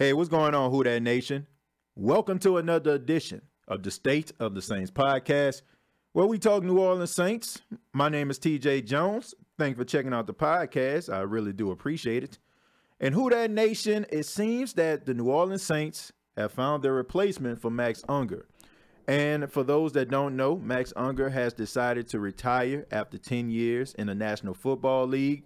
Hey, what's going on, Who That Nation? Welcome to another edition of the State of the Saints podcast, where we talk New Orleans Saints. My name is TJ Jones. Thanks for checking out the podcast. I really do appreciate it. And Who That Nation, it seems that the New Orleans Saints have found their replacement for Max Unger. And for those that don't know, Max Unger has decided to retire after 10 years in the National Football League.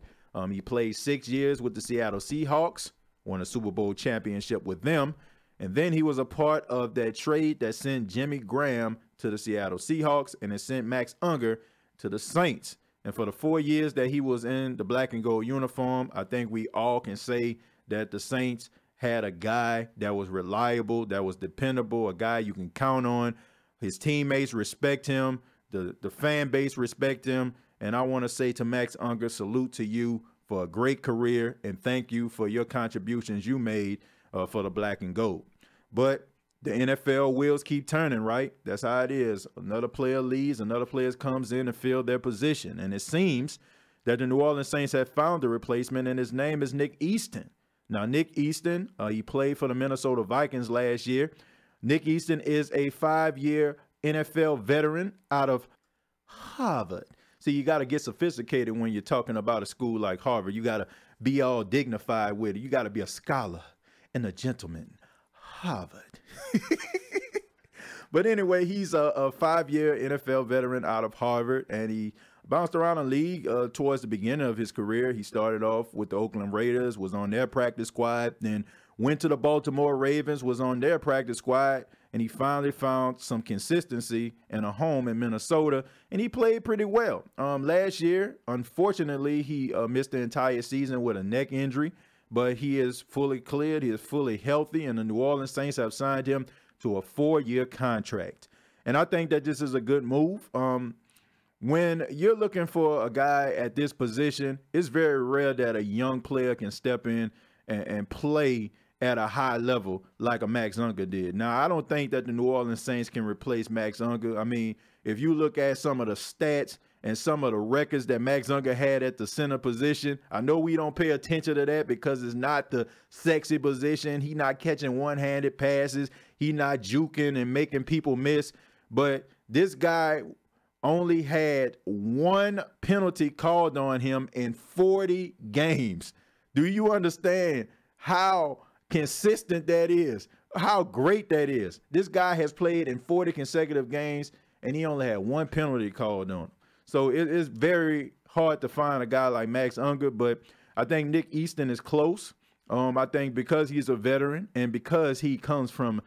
He played 6 years with the Seattle Seahawks, won a Super Bowl championship with them, and then he was a part of that trade that sent Jimmy Graham to the Seattle Seahawks, and it sent Max Unger to the Saints. And for the 4 years that he was in the black and gold uniform, I think we all can say that the Saints had a guy that was reliable, that was dependable, a guy you can count on. His teammates respect him, the fan base respect him, and I want to say to Max Unger, salute to you for a great career, and thank you for your contributions you made for the black and gold. But the NFL wheels keep turning, right? That's how it is. Another player leaves, another player comes in and fill their position. And it seems that the New Orleans Saints have found a replacement, and his name is Nick Easton. Now, Nick Easton, he played for the Minnesota Vikings last year. Nick Easton is a 5-year NFL veteran out of Harvard. See, you got to get sophisticated when you're talking about a school like Harvard. You got to be all dignified with it. You got to be a scholar and a gentleman. Harvard. But anyway, he's a 5-year NFL veteran out of Harvard, and he bounced around the league towards the beginning of his career. He started off with the Oakland Raiders, was on their practice squad, then went to the Baltimore Ravens, was on their practice squad, and he finally found some consistency and a home in Minnesota, and he played pretty well. Last year, unfortunately, he missed the entire season with a neck injury, but he is fully cleared. He is fully healthy, and the New Orleans Saints have signed him to a 4-year contract. And I think that this is a good move. When you're looking for a guy at this position, it's very rare that a young player can step in and play at a high level like a Max Unger did. Now, I don't think that the New Orleans Saints can replace Max Unger. I mean, if you look at some of the stats and some of the records that Max Unger had at the center position, I know we don't pay attention to that because it's not the sexy position. He's not catching one-handed passes. He's not juking and making people miss. But this guy only had one penalty called on him in 40 games. Do you understand how consistent that is, how great that is? This guy has played in 40 consecutive games, and he only had one penalty called on him. So it is very hard to find a guy like Max Unger, but I think Nick Easton is close. I think because he's a veteran and because he comes from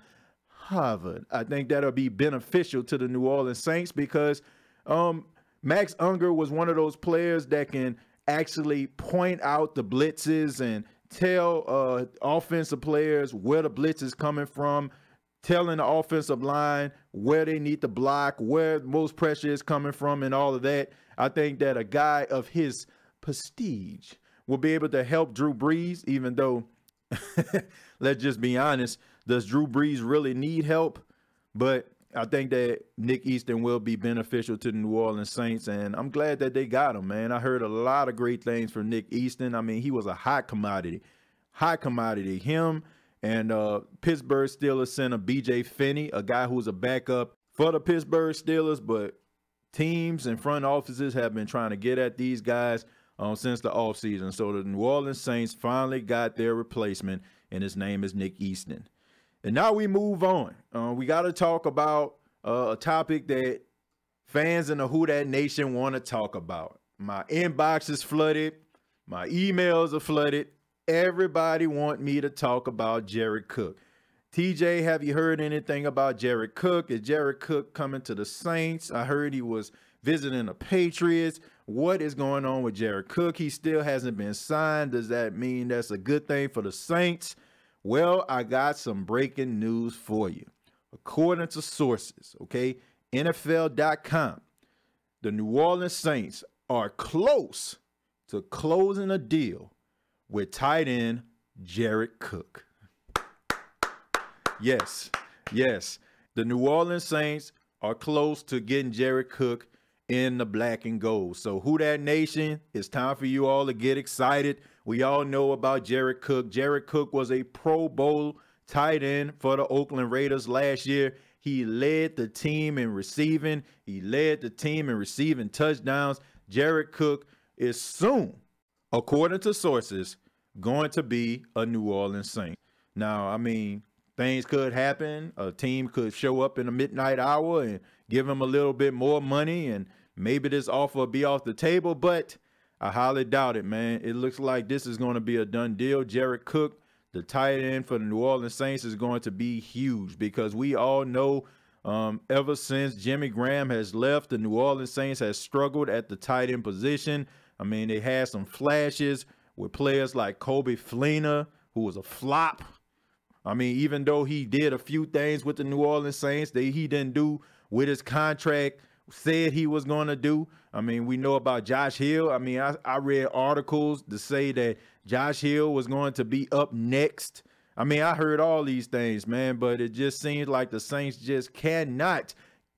Harvard, I think that'll be beneficial to the New Orleans Saints because Max Unger was one of those players that can actually point out the blitzes and tell offensive players where the blitz is coming from, telling the offensive line where they need to block, where most pressure is coming from, and all of that. I think that a guy of his prestige will be able to help Drew Brees, even though, let's just be honest, does Drew Brees really need help? But I think that Nick Easton will be beneficial to the New Orleans Saints, and I'm glad that they got him, man. I heard a lot of great things from Nick Easton. I mean, he was a hot commodity. Him and Pittsburgh Steelers center B.J. Finney, a guy who's a backup for the Pittsburgh Steelers, but teams and front offices have been trying to get at these guys since the offseason. So the New Orleans Saints finally got their replacement, and his name is Nick Easton. And now we move on. We got to talk about a topic that fans in the Who That Nation want to talk about. My inbox is flooded. My emails are flooded. Everybody want me to talk about Jared Cook. TJ, have you heard anything about Jared Cook? Is Jared Cook coming to the Saints? I heard he was visiting the Patriots. What is going on with Jared Cook? He still hasn't been signed. Does that mean that's a good thing for the Saints? Well, I got some breaking news for you. According to sources, okay, NFL.com, the New Orleans Saints are close to closing a deal with tight end Jared Cook. Yes. The New Orleans Saints are close to getting Jared Cook, in the black and gold. So who that nation, it's time for you all to get excited. We all know about Jared Cook. Jared Cook was a Pro Bowl tight end for the Oakland Raiders last year. He led the team in receiving. He led the team in receiving touchdowns. Jared Cook is soon, according to sources, going to be a New Orleans Saint. Now, I mean, things could happen. A team could show up in the midnight hour and give him a little bit more money, and maybe this offer will be off the table, but I highly doubt it, man. It looks like this is going to be a done deal. Jared Cook, the tight end for the New Orleans Saints, is going to be huge because we all know ever since Jimmy Graham has left, the New Orleans Saints has struggled at the tight end position. I mean, they had some flashes with players like Kobe Fleener, who was a flop. I mean, even though he did a few things with the New Orleans Saints that he didn't do with his contract, said he was going to do. I mean, we know about Josh Hill. I mean, I read articles to say that Josh Hill was going to be up next. I mean, I heard all these things, man, but it just seems like the Saints just cannot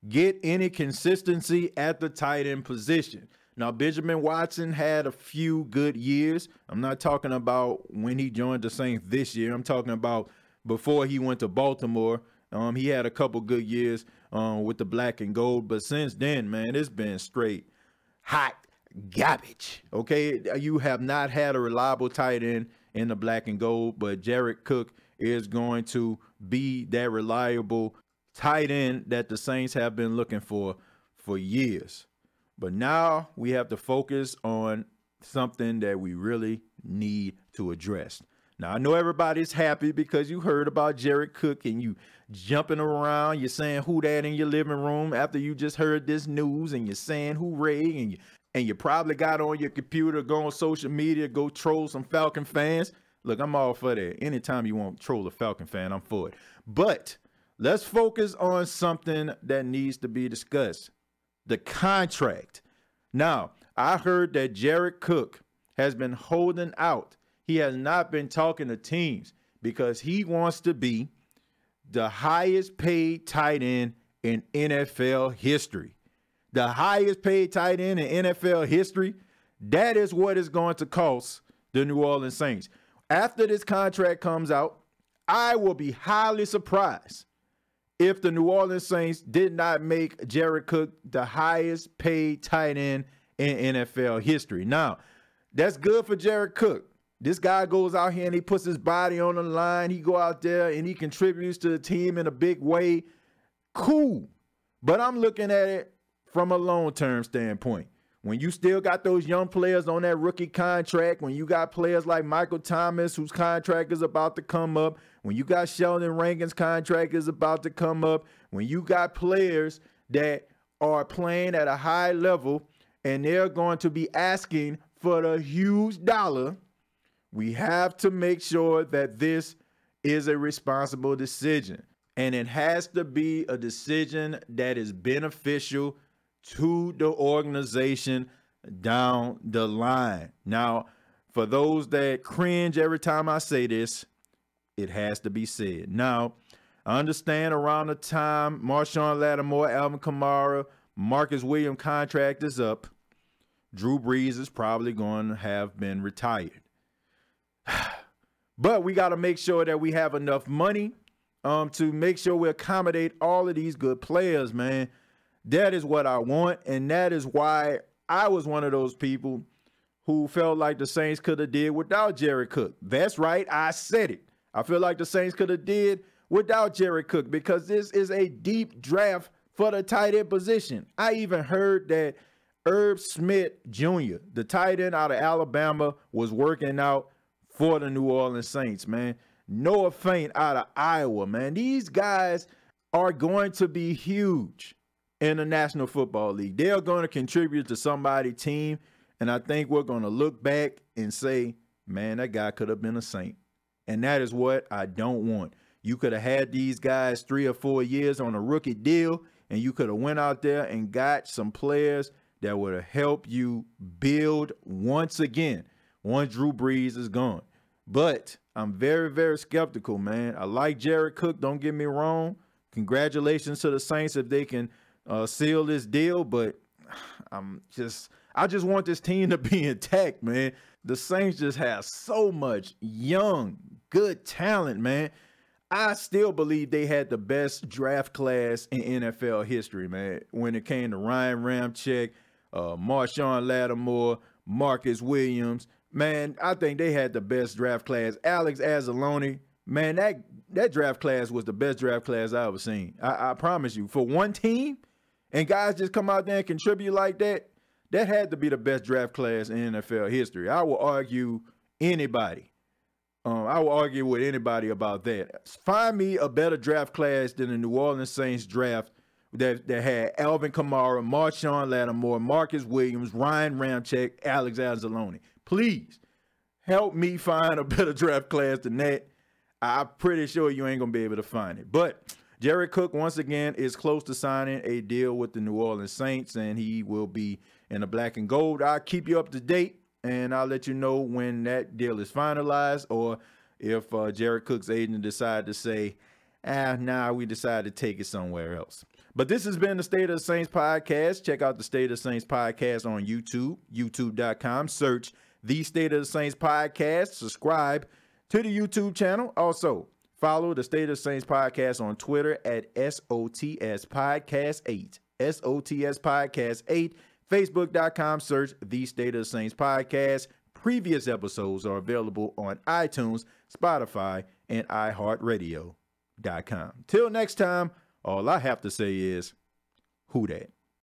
get any consistency at the tight end position. Now, Benjamin Watson had a few good years. I'm not talking about when he joined the Saints this year. I'm talking about before he went to Baltimore. He had a couple good years with the black and gold, but since then, man, it's been straight hot garbage. Okay, you have not had a reliable tight end in the black and gold, but Jared Cook is going to be that reliable tight end that the Saints have been looking for years. But now we have to focus on something that we really need to address. Now, I know everybody's happy because you heard about Jared Cook and you jumping around. You're saying who that in your living room after you just heard this news, and you're saying hooray, and you probably got on your computer, go on social media, go troll some Falcon fans. Look, I'm all for that. Anytime you want to troll a Falcon fan, I'm for it. But let's focus on something that needs to be discussed. The contract. Now, I heard that Jared Cook has been holding out. He has not been talking to teams because he wants to be the highest paid tight end in NFL history. The highest paid tight end in NFL history. That is what it's going to cost the New Orleans Saints. After this contract comes out, I will be highly surprised if the New Orleans Saints did not make Jared Cook the highest paid tight end in NFL history. Now, that's good for Jared Cook. This guy goes out here and he puts his body on the line. He go out there and he contributes to the team in a big way. Cool. But I'm looking at it from a long-term standpoint. When you still got those young players on that rookie contract, when you got players like Michael Thomas, whose contract is about to come up, when you got Sheldon Rankin's contract is about to come up, when you got players that are playing at a high level and they're going to be asking for the huge dollar, we have to make sure that this is a responsible decision. And it has to be a decision that is beneficial to the organization down the line. Now, for those that cringe every time I say this, it has to be said. Now, I understand around the time Marshawn Lattimore, Alvin Kamara, Marcus Williams contract is up, Drew Brees is probably going to have been retired. But we got to make sure that we have enough money to make sure we accommodate all of these good players, man. That is what I want, and that is why I was one of those people who felt like the Saints could have did without Jared Cook. That's right, I said it. I feel like the Saints could have did without Jared Cook because this is a deep draft for the tight end position. I even heard that Herb Smith Jr., the tight end out of Alabama, was working out for the New Orleans Saints, man. Noah Fant out of Iowa, man. These guys are going to be huge in the National Football League. They're going to contribute to somebody's team, and I think we're going to look back and say, man, that guy could have been a Saint. And that is what I don't want. You could have had these guys 3 or 4 years on a rookie deal, and you could have went out there and got some players that would have helped you build once again, once Drew Brees is gone. But I'm very, very skeptical, man. I like Jared Cook, don't get me wrong. Congratulations to the Saints if they can seal this deal, but I just want this team to be intact, man. The Saints just have so much young, good talent, man. I still believe they had the best draft class in NFL history, man. When it came to Ryan Ramczyk, Marshawn Lattimore, Marcus Williams, man, I think they had the best draft class. Alex Anzalone, man, that draft class was the best draft class I ever seen. I promise you. For one team, and guys just come out there and contribute like that, that had to be the best draft class in NFL history. I will argue anybody. I will argue with anybody about that. Find me a better draft class than the New Orleans Saints draft that had Alvin Kamara, Marshawn Lattimore, Marcus Williams, Ryan Ramczyk, Alex Anzalone. Please help me find a better draft class than that. I'm pretty sure you ain't going to be able to find it. But Jared Cook, once again, is close to signing a deal with the New Orleans Saints, and he will be in the black and gold. I'll keep you up to date, and I'll let you know when that deal is finalized, or if Jared Cook's agent decide to say, we decided to take it somewhere else. But this has been the State of the Saints podcast. Check out the State of the Saints podcast on YouTube, youtube.com. Search the State of the Saints podcast. Subscribe to the YouTube channel. Also, follow the State of the Saints podcast on Twitter at SOTS Podcast 8. SOTS Podcast 8. Facebook.com. Search the State of the Saints podcast. Previous episodes are available on iTunes, Spotify, and iHeartRadio.com. Till next time, all I have to say is, who dat?